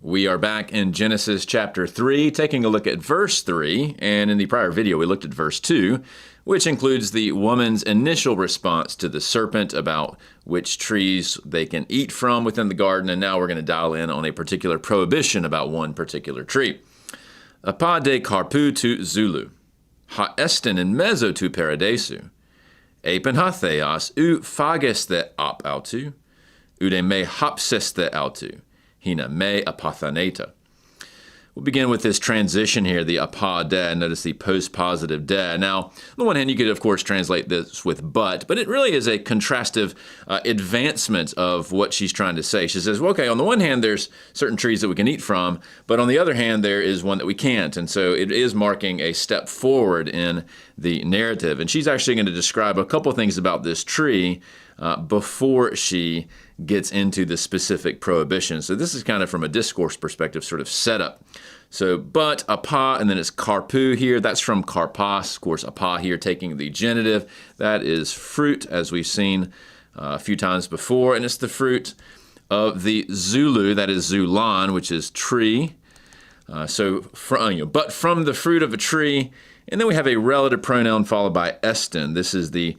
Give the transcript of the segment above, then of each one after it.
We are back in Genesis chapter 3, taking a look at verse 3, and in the prior video we looked at verse 2, which includes the woman's initial response to the serpent about which trees they can eat from within the garden, and now we're going to dial in on a particular prohibition about one particular tree. Apa de karpu tu Zulu, ha esten in meso tu paradesu, epen ha theos u phageste ap autu, ude me hapseste autu. Hina me apathaneta. We'll begin with this transition here, the apa de. Notice the post-positive de. Now, on the one hand, you could, of course, translate this with but it really is a contrastive advancement of what she's trying to say. She says, well, okay, on the one hand, there's certain trees that we can eat from, but on the other hand, there is one that we can't. And so it is marking a step forward in the narrative. And she's actually going to describe a couple things about this tree before she gets into the specific prohibition. So this is kind of from a discourse perspective sort of setup. So but, apa, and then it's karpu here. That's from karpas. Of course, apa here taking the genitive. That is fruit, as we've seen a few times before. And it's the fruit of the Zulu, that is Zulan, which is tree. But from the fruit of a tree. And then we have a relative pronoun followed by esten. This is the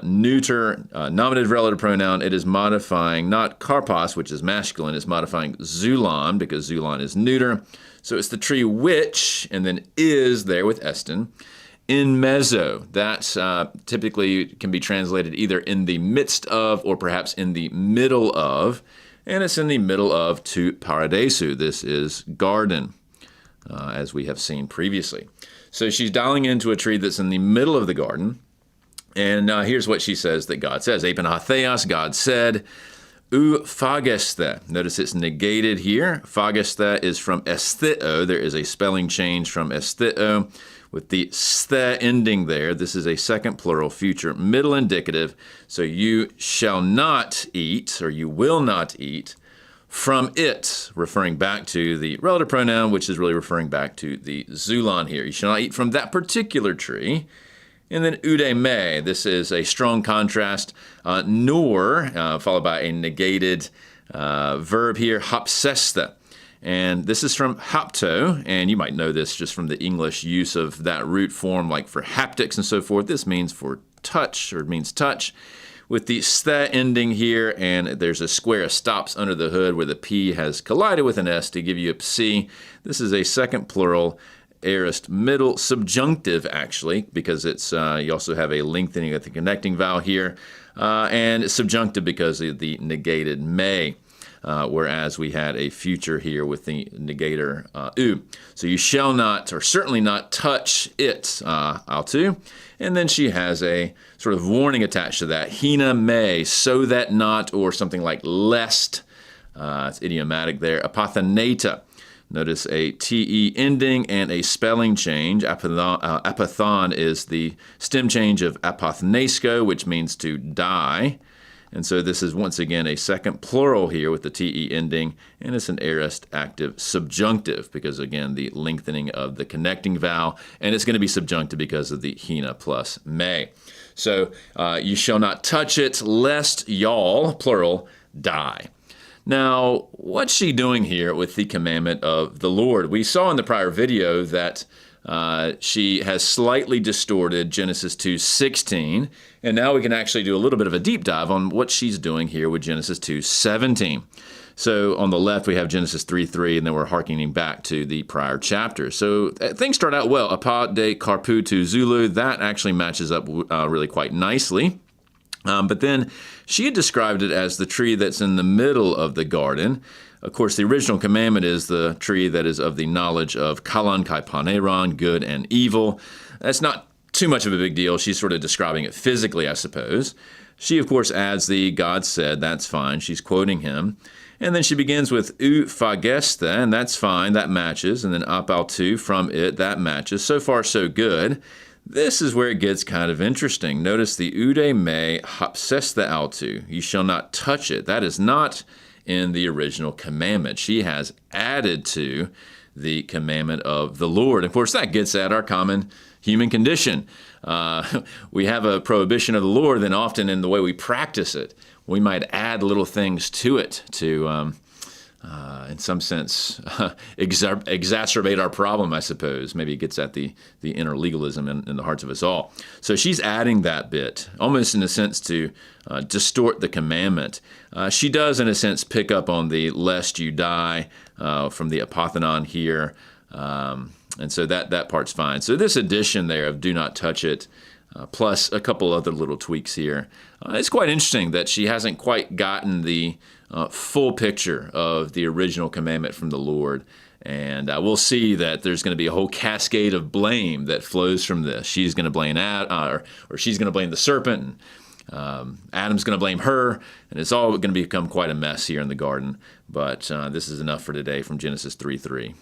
neuter nominative relative pronoun. It is modifying not karpas, which is masculine, it's modifying Zulan because Zulan is neuter. So it's the tree which, and then is there with esten. In meso, that typically can be translated either in the midst of or perhaps in the middle of. And it's in the middle of tu paradesu. This is garden, as we have seen previously. So she's dialing into a tree that's in the middle of the garden. And here's what she says that God says. Epen ha theos, God said, u phageste. Notice it's negated here. Phageste is from estheo. There is a spelling change from estheo with the ste ending there. This is a second plural future middle indicative. So you shall not eat, or you will not eat, from it, referring back to the relative pronoun, which is really referring back to the Zulan here. You shall not eat from that particular tree. And then ude me, this is a strong contrast, nor, followed by a negated verb here, hapsesta. And this is from hapto, and you might know this just from the English use of that root form, like for haptics and so forth. This means for touch, or it means touch. With the ste ending here, and there's a square of stops under the hood where the P has collided with an S to give you a psi. This is a second plural aorist middle subjunctive, actually, because it's you also have a lengthening of the connecting vowel here, and it's subjunctive because of the negated may. Whereas we had a future here with the negator u. So you shall not, or certainly not, touch it, autu. And then she has a sort of warning attached to that. Hina me, so that not, or something like lest. It's idiomatic there. Apathaneta. Notice a te ending and a spelling change. Apathan is the stem change of apathnesko, which means to die. And so this is once again a second plural here with the te ending, and it's an aorist active subjunctive because, again, the lengthening of the connecting vowel, and it's going to be subjunctive because of the hina plus may. So you shall not touch it, lest y'all, plural, die. Now, what's she doing here with the commandment of the Lord? We saw in the prior video that she has slightly distorted Genesis 2:16, and now we can actually do a little bit of a deep dive on what she's doing here with Genesis 2:17. So on the left, we have Genesis 3:3, and then we're hearkening back to the prior chapter. So things start out well. Apa de karpu tu Zulu, that actually matches up really quite nicely. But then she had described it as the tree that's in the middle of the garden. Of course, the original commandment is the tree that is of the knowledge of kalan kai paneron, good and evil. That's not too much of a big deal. She's sort of describing it physically, I suppose. She, of course, adds the God said, that's fine. She's quoting him. And then she begins with u phageste, and that's fine, that matches. And then apal tu, from it, that matches. So far, so good. This is where it gets kind of interesting. Notice the ude me hapseste autu. You shall not touch it. That is not in the original commandment. She has added to the commandment of the Lord. Of course, that gets at our common human condition. We have a prohibition of the Lord, then often in the way we practice it, we might add little things to it to in some sense, exacerbate our problem, I suppose. Maybe it gets at the inner legalism in the hearts of us all. So she's adding that bit, almost in a sense to distort the commandment. She does, in a sense, pick up on the lest you die from the apothenon here. And so that part's fine. So this addition there of do not touch it, plus a couple other little tweaks here. It's quite interesting that she hasn't quite gotten the full picture of the original commandment from the Lord. And we'll see that there's going to be a whole cascade of blame that flows from this. She's going to blame or she's going to blame the serpent, and Adam's going to blame her, and it's all going to become quite a mess here in the garden. But this is enough for today from Genesis 3:3.